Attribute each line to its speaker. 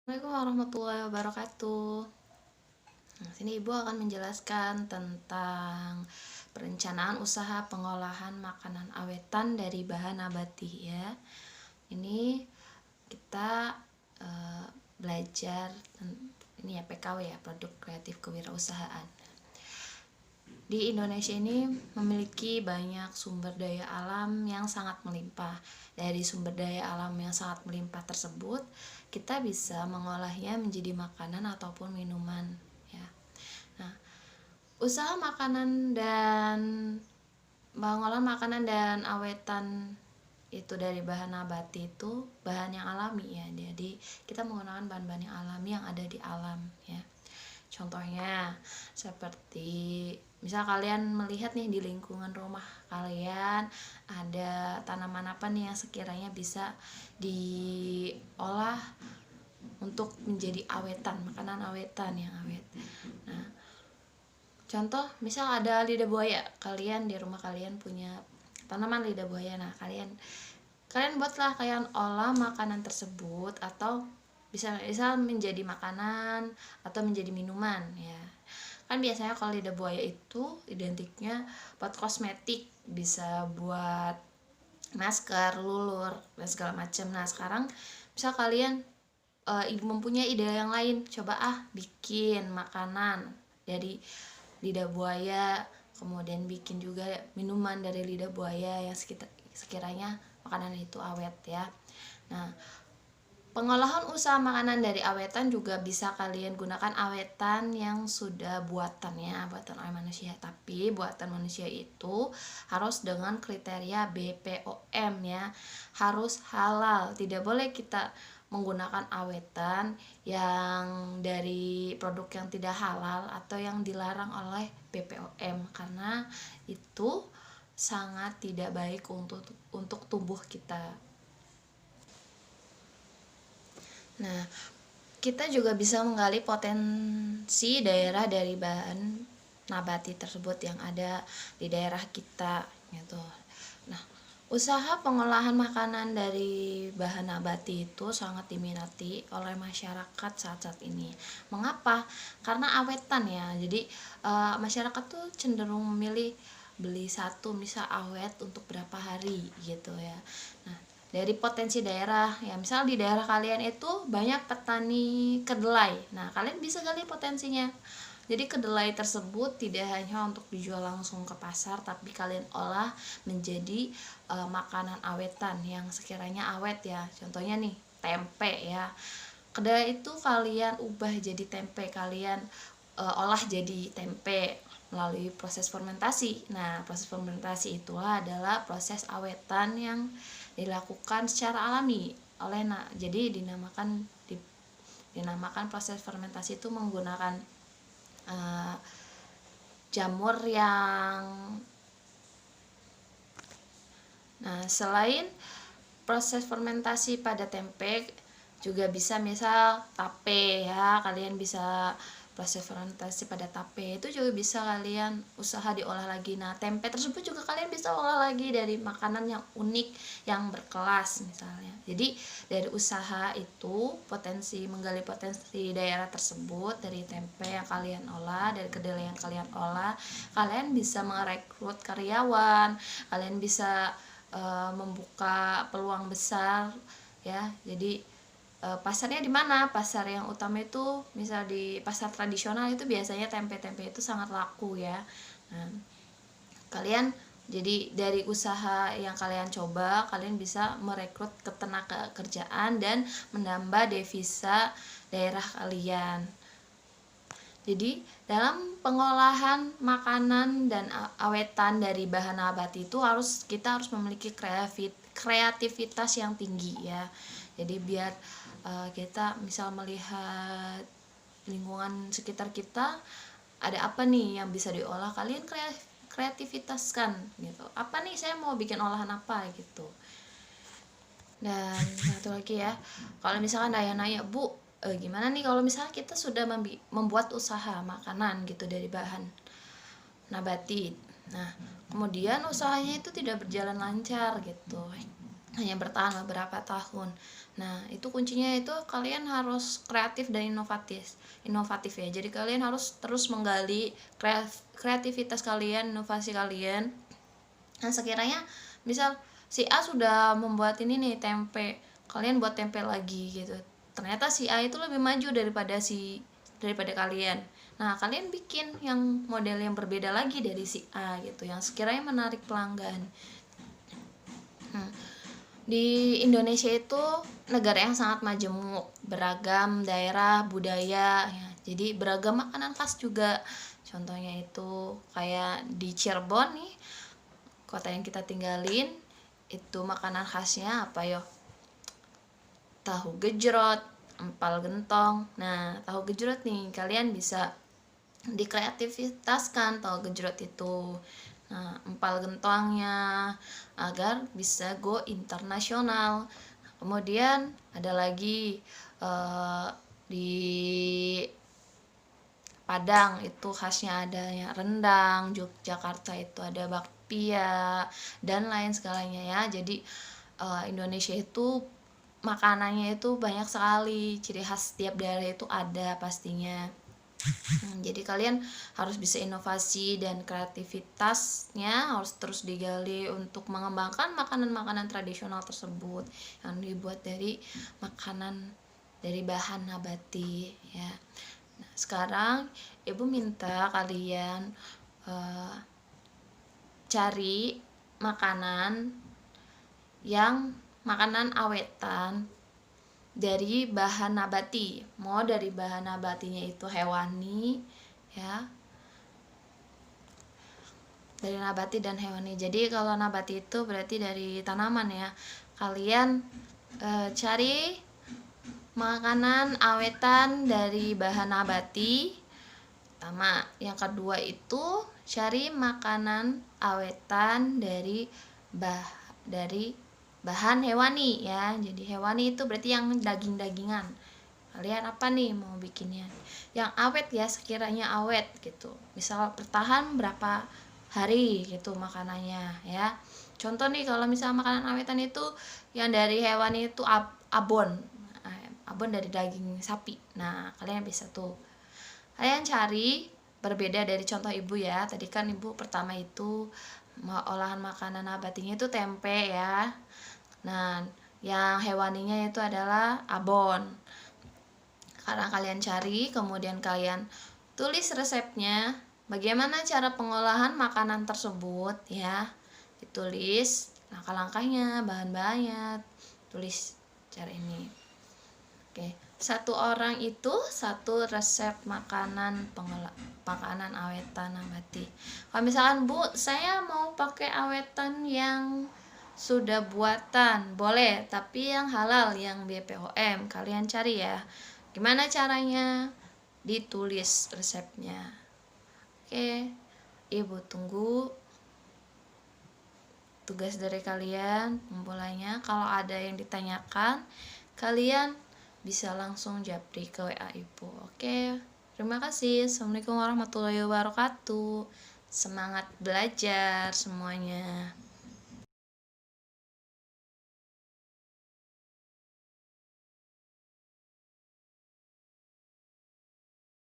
Speaker 1: Assalamualaikum warahmatullahi wabarakatuh. Nah, sini Ibu akan menjelaskan tentang perencanaan usaha pengolahan makanan awetan dari bahan nabati ya. Ini kita belajar ini ya PKW ya, produk kreatif kewirausahaan. Di Indonesia ini memiliki banyak sumber daya alam yang sangat melimpah. Dari sumber daya alam yang sangat melimpah tersebut, kita bisa mengolahnya menjadi makanan ataupun minuman ya. Nah, usaha makanan dan pengolahan makanan dan awetan itu dari bahan nabati itu bahan yang alami ya. Jadi kita menggunakan bahan-bahan yang alami yang ada di alam ya. Contohnya seperti misal kalian melihat nih di lingkungan rumah kalian ada tanaman apa nih yang sekiranya bisa diolah untuk menjadi awetan, makanan awetan yang awet. Nah, contoh misal ada lidah buaya, kalian di rumah kalian punya tanaman lidah buaya. Nah, kalian buatlah kalian olah makanan tersebut atau bisa menjadi makanan atau menjadi minuman ya. Kan biasanya kalau lidah buaya itu identiknya buat kosmetik, bisa buat masker, lulur dan segala macam. Nah, sekarang misal kalian mempunyai ide yang lain, coba bikin makanan dari lidah buaya, kemudian bikin juga minuman dari lidah buaya yang sekiranya makanan itu awet ya. Nah, pengolahan usaha makanan dari awetan juga bisa kalian gunakan awetan yang sudah buatannya, buatan oleh manusia. Tapi buatan manusia itu harus dengan kriteria BPOM ya, harus halal. Tidak boleh kita menggunakan awetan yang dari produk yang tidak halal atau yang dilarang oleh BPOM, karena itu sangat tidak baik untuk tubuh kita. Nah, kita juga bisa menggali potensi daerah dari bahan nabati tersebut yang ada di daerah kita gitu. Nah, usaha pengolahan makanan dari bahan nabati itu sangat diminati oleh masyarakat saat ini. Mengapa? Karena awetan ya. Jadi masyarakat tuh cenderung memilih beli satu misal awet untuk berapa hari gitu ya. Nah, dari potensi daerah ya, misal di daerah kalian itu banyak petani kedelai. Nah, kalian bisa gali potensinya. Jadi kedelai tersebut tidak hanya untuk dijual langsung ke pasar, tapi kalian olah menjadi makanan awetan yang sekiranya awet ya. Contohnya nih tempe ya. Kedelai itu kalian ubah jadi tempe, kalian olah jadi tempe melalui proses fermentasi. Nah, proses fermentasi itulah adalah proses awetan yang dilakukan secara alami oleh jadi dinamakan proses fermentasi itu menggunakan jamur yang selain proses fermentasi pada tempe juga bisa misal tape ya, kalian bisa proses fermentasi pada tape itu juga bisa kalian usaha diolah lagi. Nah, tempe tersebut juga kalian bisa olah lagi dari makanan yang unik yang berkelas misalnya. Jadi dari usaha itu menggali potensi daerah tersebut dari tempe yang kalian olah, dari kedelai yang kalian olah, kalian bisa merekrut karyawan, kalian bisa membuka peluang besar ya. Jadi pasarnya di mana? Pasar yang utama itu misal di pasar tradisional itu biasanya tempe-tempe itu sangat laku ya. Nah, kalian jadi dari usaha yang kalian coba, kalian bisa merekrut ketenaga kerjaan dan menambah devisa daerah kalian. Jadi dalam pengolahan makanan dan awetan dari bahan nabati itu kita harus memiliki kreativitas yang tinggi ya. Jadi biar kita misal melihat lingkungan sekitar kita ada apa nih yang bisa diolah, kalian kreativitaskan gitu. Apa nih saya mau bikin olahan apa gitu. Dan satu lagi ya, kalau misalkan ada yang nanya, Bu, gimana nih kalau misalnya kita sudah membuat usaha makanan gitu dari bahan nabati. Nah, kemudian usahanya itu tidak berjalan lancar gitu. hanya bertahan beberapa tahun. Nah, itu kuncinya itu kalian harus kreatif dan inovatif ya. Jadi kalian harus terus menggali kreativitas kalian, inovasi kalian. Nah, sekiranya misal si A sudah membuat ini nih tempe, kalian buat tempe lagi gitu. Ternyata si A itu lebih maju daripada kalian. Nah, kalian bikin yang model yang berbeda lagi dari si A gitu, yang sekiranya menarik pelanggan. Di Indonesia itu negara yang sangat majemuk, beragam daerah, budaya ya. Jadi beragam makanan khas juga. Contohnya itu kayak di Cirebon nih, kota yang kita tinggalin, itu makanan khasnya apa yo? Tahu gejrot, empal gentong. Nah, tahu gejrot nih kalian bisa dikreativitaskan tahu gejrot itu. Nah, empal gentongnya agar bisa go internasional. Kemudian ada lagi di Padang itu khasnya adanya rendang, Yogyakarta itu ada bakpia dan lain segalanya ya. Jadi Indonesia itu makanannya itu banyak sekali, ciri khas setiap daerah itu ada pastinya. Jadi kalian harus bisa inovasi dan kreativitasnya harus terus digali untuk mengembangkan makanan-makanan tradisional tersebut yang dibuat dari makanan dari bahan nabati ya. Nah, sekarang ibu minta kalian cari makanan awetan dari bahan nabati. Mau dari bahan nabatinya itu hewani ya, dari nabati dan hewani. Jadi kalau nabati itu berarti dari tanaman ya. Kalian cari makanan awetan dari bahan nabati pertama. Yang kedua itu cari makanan awetan dari bahan hewani ya. Jadi hewani itu berarti yang daging-dagingan. Kalian apa nih mau bikinnya? Yang awet ya, sekiranya awet gitu. Misal bertahan berapa hari gitu makanannya ya. Contoh nih kalau misal makanan awetan itu yang dari hewani itu abon dari daging sapi. Nah, kalian bisa tuh. Kalian cari berbeda dari contoh ibu ya. Tadi kan ibu pertama itu olahan makanan nabatinya itu tempe ya. Nah, yang hewaninya itu adalah abon. Karena kalian cari, kemudian kalian tulis resepnya, bagaimana cara pengolahan makanan tersebut ya. Ditulis langkah-langkahnya, bahan-bahannya, tulis cara ini. Oke, satu orang itu satu resep makanan awetan nabati. Kalau misalkan Bu, saya mau pakai awetan yang sudah buatan, boleh, tapi yang halal, yang BPOM. Kalian cari ya. Gimana caranya? Ditulis resepnya. Oke, Ibu tunggu tugas dari kalian pemulainya. Kalau ada yang ditanyakan, kalian bisa langsung japri ke WA Ibu. Oke, terima kasih. Assalamualaikum warahmatullahi wabarakatuh. Semangat belajar semuanya.